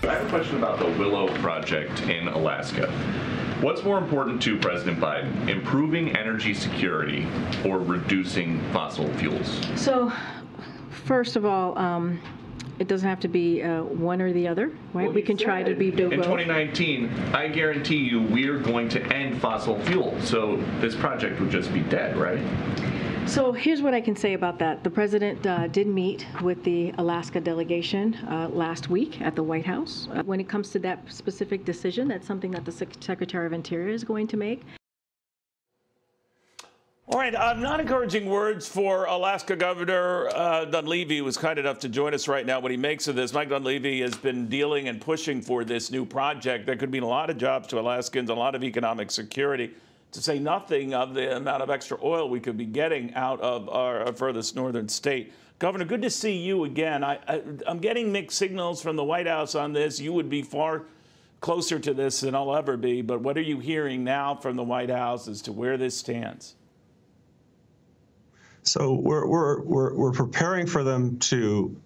I have a question about the Willow Project in Alaska. What's more important to President Biden, improving energy security or reducing fossil fuels? So, first of all, it doesn't have to be one or the other, right? Well, we can try to be both. In 2019, I guarantee you we're going to end fossil fuel. So this project would just be dead, right? So here's what I can say about that. The president did meet with the Alaska delegation last week at the White House. When it comes to that specific decision, that's something that the Secretary of Interior is going to make. All right, not encouraging words for Alaska Governor Dunleavy, who was kind enough to join us right now. What he makes of this, Mike Dunleavy has been dealing and pushing for this new project that could mean a lot of jobs to Alaskans, a lot of economic security, to say nothing of the amount of extra oil we could be getting out of our furthest northern state. Governor, good to see you again. I'm getting mixed signals from the White House on this. You would be far closer to this than I'll ever be, but what are you hearing now from the White House as to where this stands? So we're preparing for them to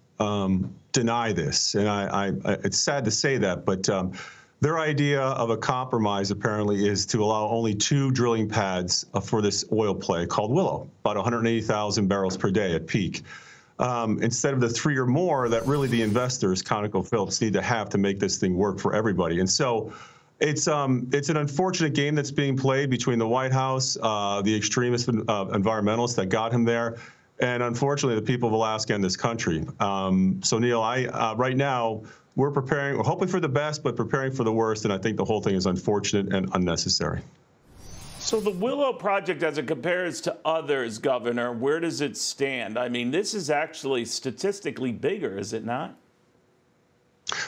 deny this, and it's sad to say that, but their idea of a compromise apparently is to allow only 2 drilling pads for this oil play called Willow, about 180,000 barrels per day at peak, instead of the 3 or more that really the investors, ConocoPhillips, need to have to make this thing work for everybody. And so it's an unfortunate game that's being played between the White House, the extremist environmentalists that got him there, and unfortunately the people of Alaska and this country. So Neil, right now we're hoping for the best, but preparing for the worst, and I think the whole thing is unfortunate and unnecessary. So the Willow Project, as it compares to others, Governor, where does it stand? I mean, this is actually statistically bigger, is it not?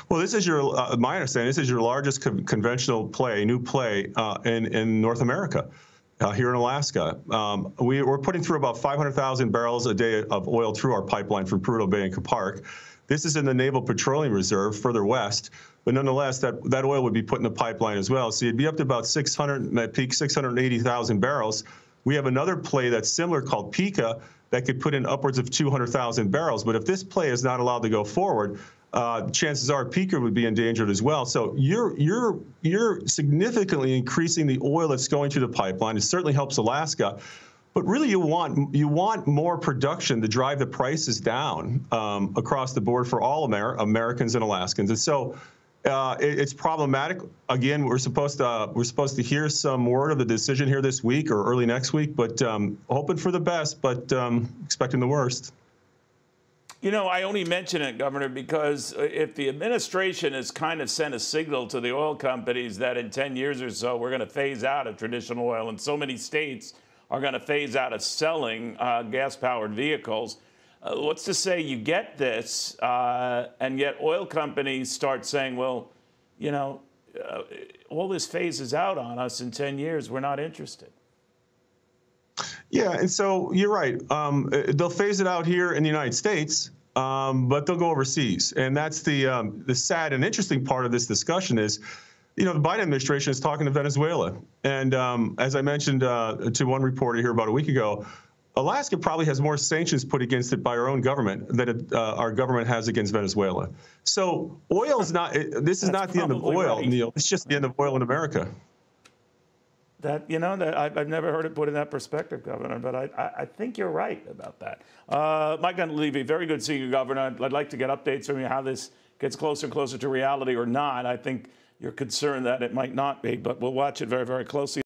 Well, this is my understanding, this is your largest conventional play, new play in North America, here in Alaska. We're putting through about 500,000 barrels a day of oil through our pipeline from Prudhoe Bay and Capark. This is in the Naval Petroleum Reserve further west, but nonetheless, that oil would be put in the pipeline as well. So you'd be up to about 600, at peak 680,000 barrels. We have another play that's similar called Pika that could put in upwards of 200,000 barrels. But if this play is not allowed to go forward, chances are Pika would be endangered as well. So you're significantly increasing the oil that's going through the pipeline. It certainly helps Alaska. But really, you want more production to drive the prices down across the board for all Americans and Alaskans. And so it's problematic. Again, we're supposed to hear some word of the decision here this week or early next week. But hoping for the best, but expecting the worst. You know, I only mention it, Governor, because if the administration has kind of sent a signal to the oil companies that in 10 years or so we're going to phase out of traditional oil, and so many states are going to phase out of selling gas-powered vehicles. What's to say you get this, and yet oil companies start saying, well, you know, all this phases out on us in 10 years. We're not interested. Yeah, and so you're right. They'll phase it out here in the United States, but they'll go overseas. And that's the sad and interesting part of this discussion is, you know, the Biden administration is talking to Venezuela. And as I mentioned to one reporter here about a week ago, Alaska probably has more sanctions put against it by our own government than our government has against Venezuela. So oil is not, this is not the end of oil, right, Neil. It's just the end of oil in America. That, you know, I've never heard it put in that perspective, Governor, but I think you're right about that. Mike Dunleavy, very good seeing you, Governor. I'd like to get updates from you how this gets closer and closer to reality or not. I think you're concerned that it might not be, but we'll watch it very, very closely.